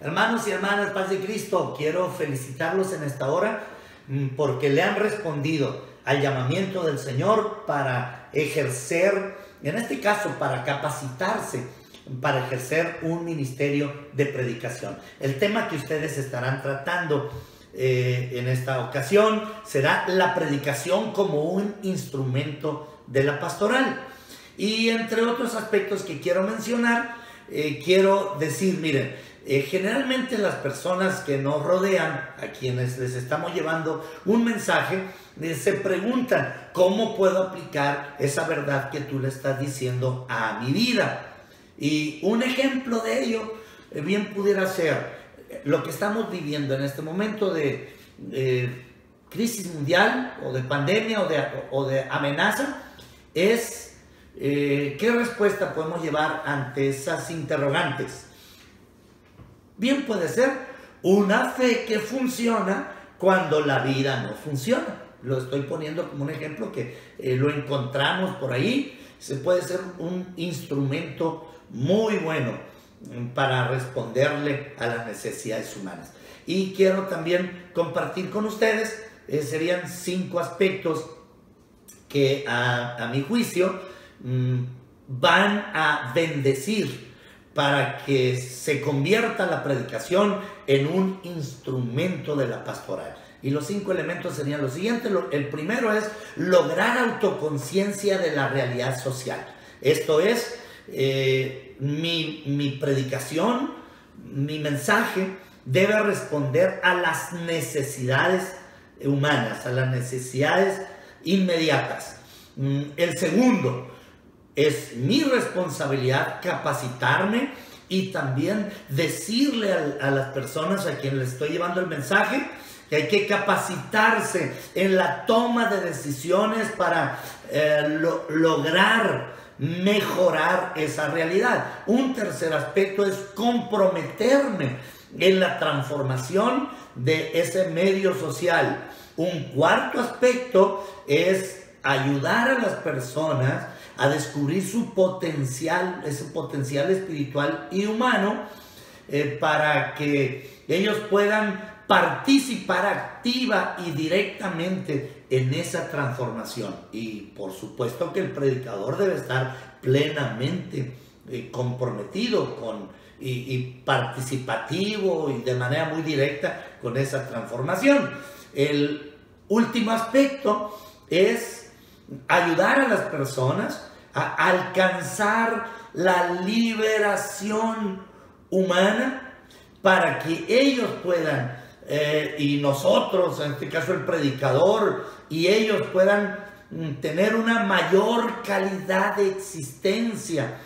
Hermanos y hermanas, paz de Cristo, quiero felicitarlos en esta hora porque le han respondido al llamamiento del Señor para ejercer, en este caso para capacitarse, para ejercer un ministerio de predicación. El tema que ustedes estarán tratando en esta ocasión será la predicación como un instrumento de la pastoral. Y entre otros aspectos que quiero mencionar, quiero decir, miren, generalmente las personas que nos rodean, a quienes les estamos llevando un mensaje, se preguntan, ¿cómo puedo aplicar esa verdad que tú le estás diciendo a mi vida? Y un ejemplo de ello bien pudiera ser lo que estamos viviendo en este momento de crisis mundial o de pandemia o de amenaza, es ¿qué respuesta podemos llevar ante esas interrogantes? Bien puede ser una fe que funciona cuando la vida no funciona. Lo estoy poniendo como un ejemplo que lo encontramos por ahí. Se puede ser un instrumento muy bueno para responderle a las necesidades humanas. Y quiero también compartir con ustedes, serían 5 aspectos que a mi juicio van a bendecir para que se convierta la predicación en un instrumento de la pastoral. Y los 5 elementos serían los siguientes. El primero es lograr autoconciencia de la realidad social. Esto es, mi predicación, mi mensaje debe responder a las necesidades humanas, a las necesidades inmediatas. El segundo, es mi responsabilidad capacitarme y también decirle a las personas a quienes les estoy llevando el mensaje que hay que capacitarse en la toma de decisiones para lograr mejorar esa realidad. Un tercer aspecto es comprometerme en la transformación de ese medio social. Un cuarto aspecto es ayudar a las personas a descubrir su potencial, ese potencial espiritual y humano, para que ellos puedan participar activa y directamente en esa transformación. Y por supuesto que el predicador debe estar plenamente comprometido y participativo y de manera muy directa con esa transformación. El último aspecto es ayudar a las personas a alcanzar la liberación humana para que ellos puedan, y nosotros, en este caso el predicador, y ellos puedan tener una mayor calidad de existencia,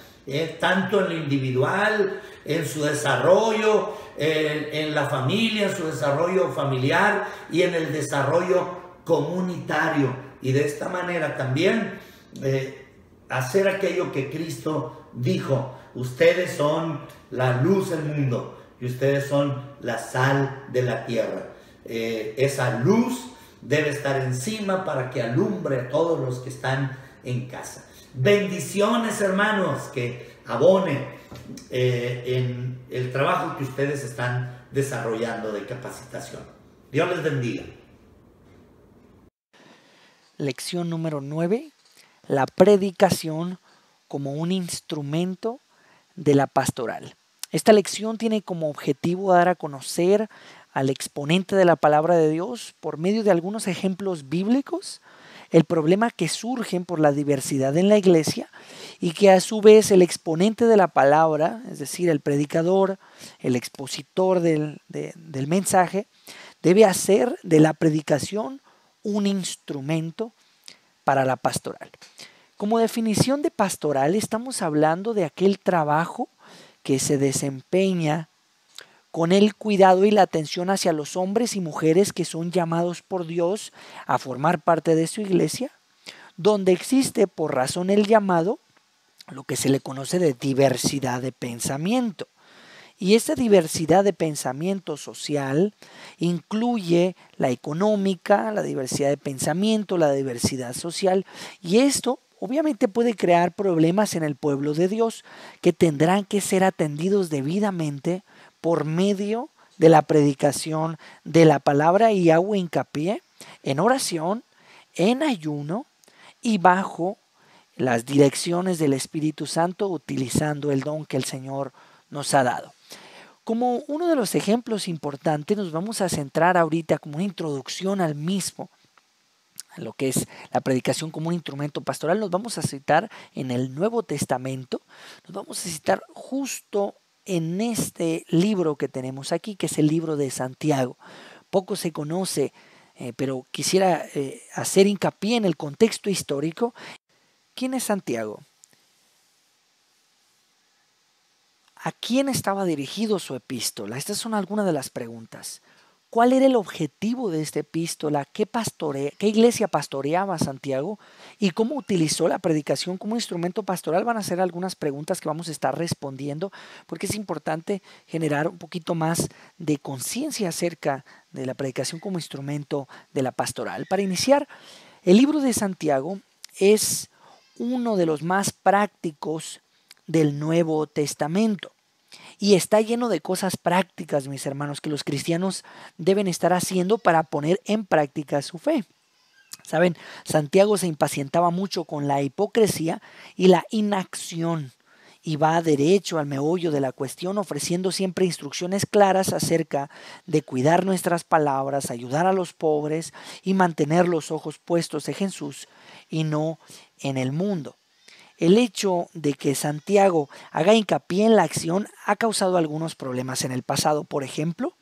tanto en lo individual, en su desarrollo, en la familia, en su desarrollo familiar y en el desarrollo comunitario. Y de esta manera también hacer aquello que Cristo dijo: ustedes son la luz del mundo y ustedes son la sal de la tierra. Esa luz debe estar encima para que alumbre a todos los que están en casa. Bendiciones, hermanos, que abone en el trabajo que ustedes están desarrollando de capacitación. Dios les bendiga. Lección número 9, la predicación como un instrumento de la pastoral. Esta lección tiene como objetivo dar a conocer al exponente de la palabra de Dios por medio de algunos ejemplos bíblicos el problema que surgen por la diversidad en la iglesia y que a su vez el exponente de la palabra, es decir, el predicador, el expositor del mensaje, debe hacer de la predicación un instrumento para la pastoral. Como definición de pastoral estamos hablando de aquel trabajo que se desempeña con el cuidado y la atención hacia los hombres y mujeres que son llamados por Dios a formar parte de su iglesia, donde existe por razón el llamado, lo que se le conoce de diversidad de pensamiento. Y esta diversidad de pensamiento social incluye la económica, la diversidad de pensamiento, la diversidad social, y esto obviamente puede crear problemas en el pueblo de Dios que tendrán que ser atendidos debidamente por medio de la predicación de la palabra, y hago hincapié en oración, en ayuno y bajo las direcciones del Espíritu Santo, utilizando el don que el Señor nos ha dado. Como uno de los ejemplos importantes, nos vamos a centrar ahorita como una introducción al mismo, a lo que es la predicación como un instrumento pastoral. Nos vamos a citar en el Nuevo Testamento, nos vamos a citar justo en este libro que tenemos aquí, que es el libro de Santiago. Poco se conoce, pero quisiera hacer hincapié en el contexto histórico. ¿Quién es Santiago? ¿A quién estaba dirigido su epístola? Estas son algunas de las preguntas. ¿Cuál era el objetivo de esta epístola? ¿Qué iglesia pastoreaba Santiago? ¿Y cómo utilizó la predicación como instrumento pastoral? Van a ser algunas preguntas que vamos a estar respondiendo, porque es importante generar un poquito más de conciencia acerca de la predicación como instrumento de la pastoral. Para iniciar, el libro de Santiago es uno de los más prácticos del Nuevo Testamento. Y está lleno de cosas prácticas, mis hermanos, que los cristianos deben estar haciendo para poner en práctica su fe. Saben, Santiago se impacientaba mucho con la hipocresía y la inacción, y va derecho al meollo de la cuestión, ofreciendo siempre instrucciones claras acerca de cuidar nuestras palabras, ayudar a los pobres y mantener los ojos puestos en Jesús y no en el mundo. El hecho de que Santiago haga hincapié en la acción ha causado algunos problemas en el pasado. Por ejemplo,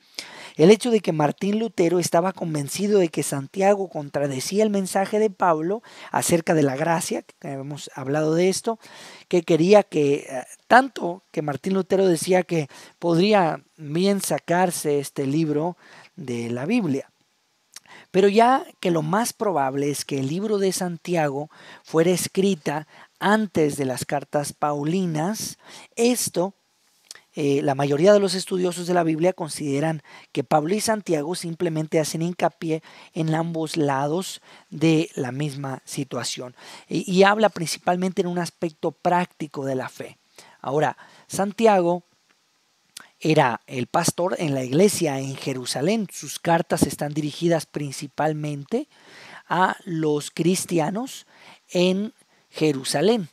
el hecho de que Martín Lutero estaba convencido de que Santiago contradecía el mensaje de Pablo acerca de la gracia, que hemos hablado de esto, que quería tanto que Martín Lutero decía que podría bien sacarse este libro de la Biblia. Pero ya que lo más probable es que el libro de Santiago fuera escrita antes de las cartas paulinas, la mayoría de los estudiosos de la Biblia consideran que Pablo y Santiago simplemente hacen hincapié en ambos lados de la misma situación y habla principalmente en un aspecto práctico de la fe. Ahora, Santiago era el pastor en la iglesia en Jerusalén. Sus cartas están dirigidas principalmente a los cristianos en Jerusalén.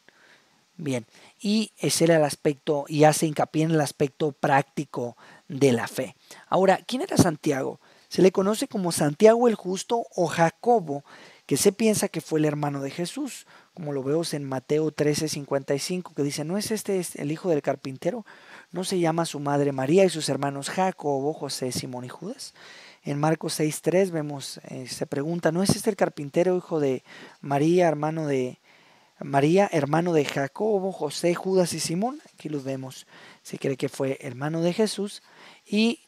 Bien, y ese era el aspecto, y hace hincapié en el aspecto práctico de la fe. Ahora, ¿quién era Santiago? Se le conoce como Santiago el Justo o Jacobo, que se piensa que fue el hermano de Jesús, como lo vemos en Mateo 13:55, que dice, ¿no es este el hijo del carpintero? ¿No se llama su madre María y sus hermanos Jacobo, José, Simón y Judas? En Marcos 6:3 vemos, se pregunta, ¿no es este el carpintero, hijo de María, hermano de Jacobo, José, Judas y Simón? Aquí los vemos. Se cree que fue hermano de Jesús. Y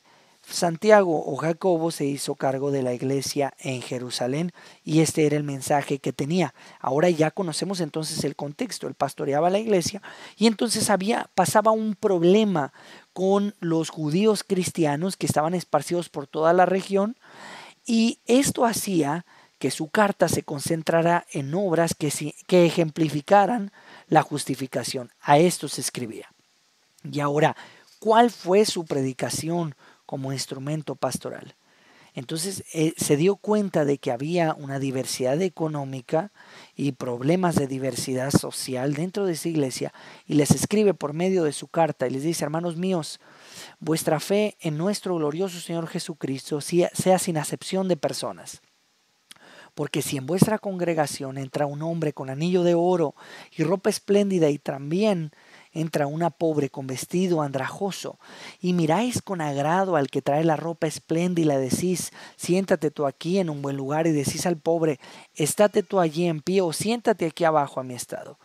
Santiago o Jacobo se hizo cargo de la iglesia en Jerusalén, y este era el mensaje que tenía. Ahora ya conocemos entonces el contexto. Él pastoreaba la iglesia y entonces pasaba un problema con los judíos cristianos que estaban esparcidos por toda la región, y esto hacía que su carta se concentrara en obras que ejemplificaran la justificación. A esto se escribía. Y ahora, ¿cuál fue su predicación como instrumento pastoral? Entonces se dio cuenta de que había una diversidad económica y problemas de diversidad social dentro de esa iglesia, y les escribe por medio de su carta y les dice, hermanos míos, vuestra fe en nuestro glorioso Señor Jesucristo sea sin acepción de personas. Porque si en vuestra congregación entra un hombre con anillo de oro y ropa espléndida, y también entra una pobre con vestido andrajoso, y miráis con agrado al que trae la ropa espléndida y le decís, siéntate tú aquí en un buen lugar, y decís al pobre, estate tú allí en pie, o siéntate aquí abajo a mi estado.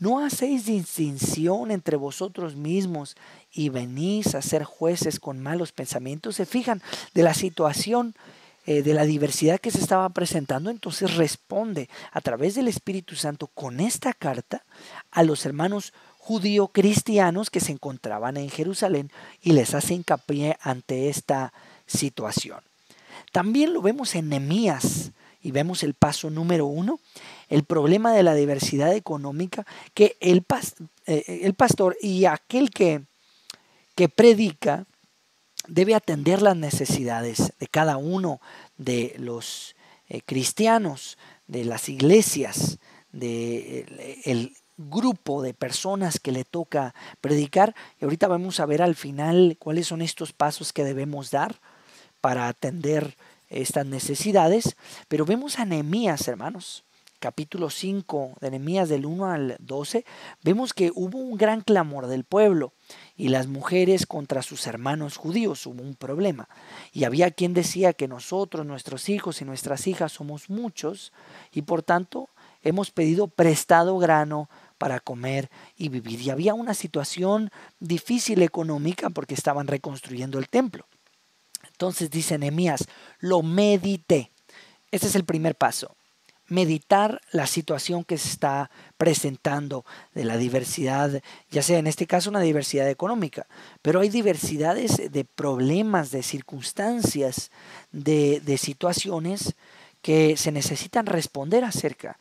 ¿No hacéis distinción entre vosotros mismos y venís a ser jueces con malos pensamientos? ¿Se fijan de la situación de la diversidad que se estaba presentando? Entonces responde a través del Espíritu Santo con esta carta a los hermanos judío cristianos que se encontraban en Jerusalén, y les hace hincapié ante esta situación. También lo vemos en Nehemías, y vemos el paso número 1, el problema de la diversidad económica, que el pastor y aquel que predica debe atender las necesidades de cada uno de los cristianos, de las iglesias, del grupo de personas que le toca predicar. Y ahorita vamos a ver al final cuáles son estos pasos que debemos dar para atender estas necesidades. Pero vemos a Nehemías, hermanos, capítulo 5 de Nehemías del 1 al 12, vemos que hubo un gran clamor del pueblo y las mujeres contra sus hermanos judíos. Hubo un problema y había quien decía que nosotros, nuestros hijos y nuestras hijas somos muchos y por tanto hemos pedido prestado grano para comer y vivir. Y había una situación difícil económica porque estaban reconstruyendo el templo. Entonces dice Nehemías, lo medité. Este es el primer paso. Meditar la situación que se está presentando de la diversidad, ya sea en este caso una diversidad económica, pero hay diversidades de problemas, de circunstancias, de situaciones que se necesitan responder acerca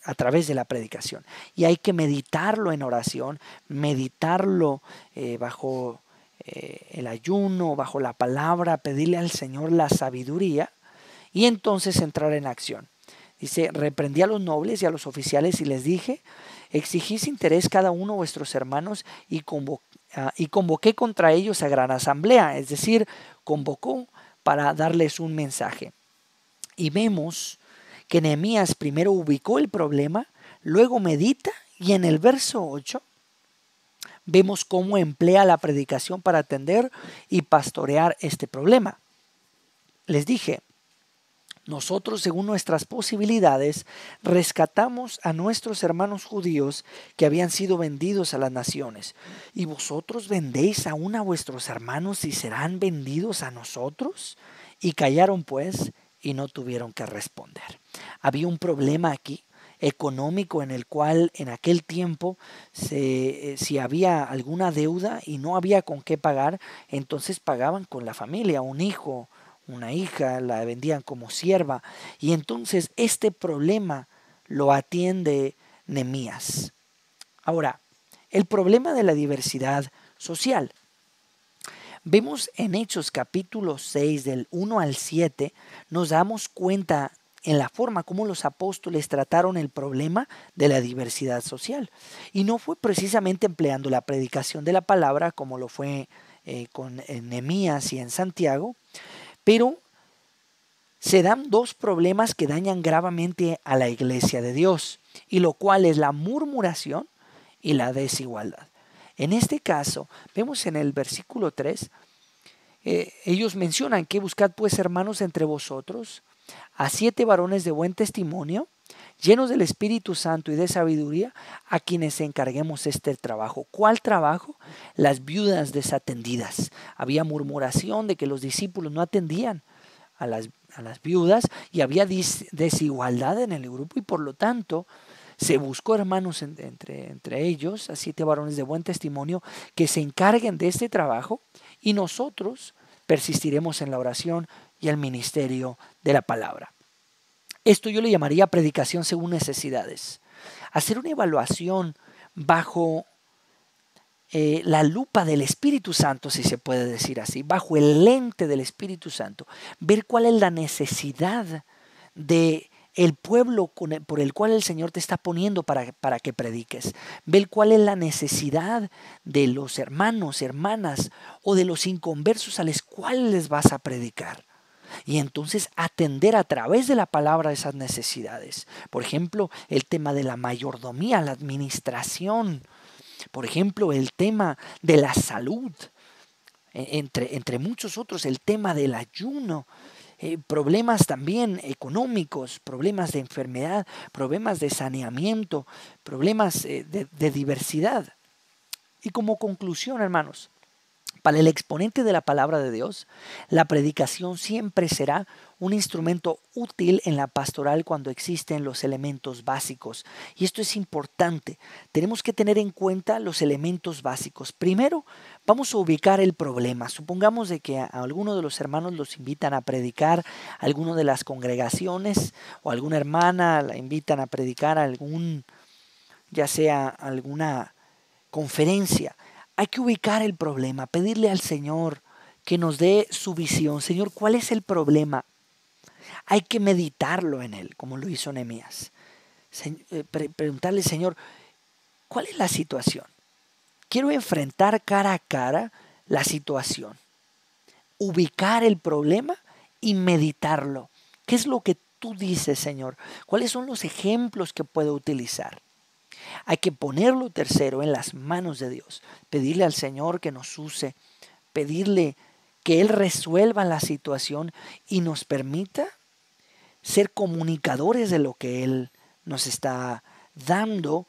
a través de la predicación. Y hay que meditarlo en oración, meditarlo bajo el ayuno, bajo la palabra, pedirle al Señor la sabiduría y entonces entrar en acción. Dice, reprendí a los nobles y a los oficiales y les dije, exigís interés cada uno de vuestros hermanos y convoqué contra ellos a gran asamblea, es decir, convocó para darles un mensaje. Y vemos que Nehemías primero ubicó el problema, luego medita y en el verso 8 vemos cómo emplea la predicación para atender y pastorear este problema. Les dije, nosotros, según nuestras posibilidades, rescatamos a nuestros hermanos judíos que habían sido vendidos a las naciones. ¿Y vosotros vendéis aún a vuestros hermanos y serán vendidos a nosotros? Y callaron pues y no tuvieron que responder. Había un problema aquí económico en el cual en aquel tiempo si había alguna deuda y no había con qué pagar, entonces pagaban con la familia, un hijo, una hija, la vendían como sierva. Y entonces este problema lo atiende Nehemías. Ahora, el problema de la diversidad social. Vemos en Hechos capítulo 6 del 1 al 7, nos damos cuenta en la forma como los apóstoles trataron el problema de la diversidad social. Y no fue precisamente empleando la predicación de la palabra como lo fue con Nehemías y en Santiago, pero se dan dos problemas que dañan gravemente a la iglesia de Dios, y lo cual es la murmuración y la desigualdad. En este caso, vemos en el versículo 3, ellos mencionan que buscad pues hermanos entre vosotros a 7 varones de buen testimonio, llenos del Espíritu Santo y de sabiduría, a quienes encarguemos este trabajo. ¿Cuál trabajo? Las viudas desatendidas. Había murmuración de que los discípulos no atendían a las viudas y había desigualdad en el grupo y por lo tanto se buscó hermanos entre ellos, a 7 varones de buen testimonio que se encarguen de este trabajo y nosotros persistiremos en la oración y el ministerio de la palabra. Esto yo le llamaría predicación según necesidades. Hacer una evaluación bajo la lupa del Espíritu Santo, si se puede decir así, bajo el lente del Espíritu Santo, ver cuál es la necesidad de el pueblo por el cual el Señor te está poniendo para que prediques. Ver cuál es la necesidad de los hermanos, hermanas o de los inconversos a los cuales les vas a predicar. Y entonces atender a través de la palabra esas necesidades. Por ejemplo, el tema de la mayordomía, la administración. Por ejemplo, el tema de la salud. Entre muchos otros, el tema del ayuno. Problemas también económicos, problemas de enfermedad, problemas de saneamiento, problemas de diversidad. Y como conclusión, hermanos, para el exponente de la palabra de Dios, la predicación siempre será un instrumento útil en la pastoral cuando existen los elementos básicos. Y esto es importante. Tenemos que tener en cuenta los elementos básicos. Primero, vamos a ubicar el problema. Supongamos de que a alguno de los hermanos los invitan a predicar, a alguno de las congregaciones o alguna hermana la invitan a predicar a ya sea alguna conferencia. Hay que ubicar el problema, pedirle al Señor que nos dé su visión. Señor, ¿cuál es el problema? Hay que meditarlo en él, como lo hizo Nehemías. Preguntarle, Señor, ¿cuál es la situación? Quiero enfrentar cara a cara la situación, ubicar el problema y meditarlo. ¿Qué es lo que tú dices, Señor? ¿Cuáles son los ejemplos que puedo utilizar? Hay que ponerlo, tercero, en las manos de Dios. Pedirle al Señor que nos use, pedirle que Él resuelva la situación y nos permita ser comunicadores de lo que Él nos está dando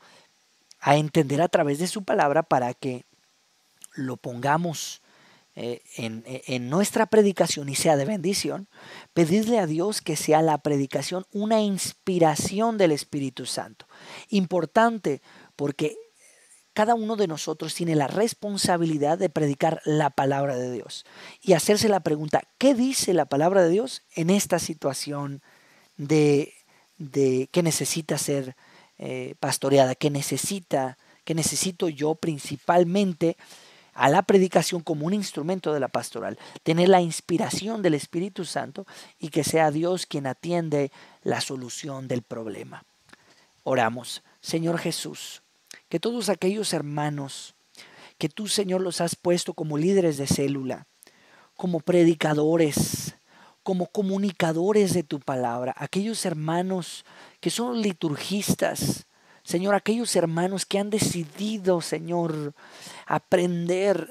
a entender a través de su palabra, para que lo pongamos en nuestra predicación y sea de bendición. Pedirle a Dios que sea la predicación una inspiración del Espíritu Santo. Importante, porque cada uno de nosotros tiene la responsabilidad de predicar la palabra de Dios y hacerse la pregunta: ¿qué dice la palabra de Dios en esta situación de que necesita ser pastoreada, que necesito yo principalmente a la predicación como un instrumento de la pastoral? Tener la inspiración del Espíritu Santo y que sea Dios quien atiende la solución del problema. Oramos. Señor Jesús, que todos aquellos hermanos que tú, Señor, los has puesto como líderes de célula, como predicadores, como comunicadores de tu palabra, aquellos hermanos que son liturgistas, Señor, aquellos hermanos que han decidido, Señor, aprender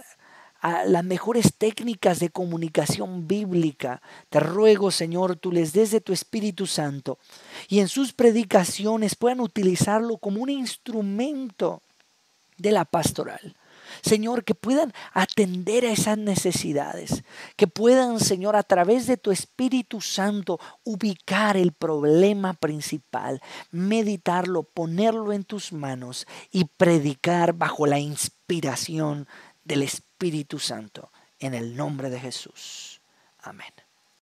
a las mejores técnicas de comunicación bíblica, te ruego, Señor, tú les des de tu Espíritu Santo y en sus predicaciones puedan utilizarlo como un instrumento de la pastoral. Señor, que puedan atender a esas necesidades, que puedan, Señor, a través de tu Espíritu Santo ubicar el problema principal, meditarlo, ponerlo en tus manos y predicar bajo la inspiración del Espíritu Santo, en el nombre de Jesús. Amén.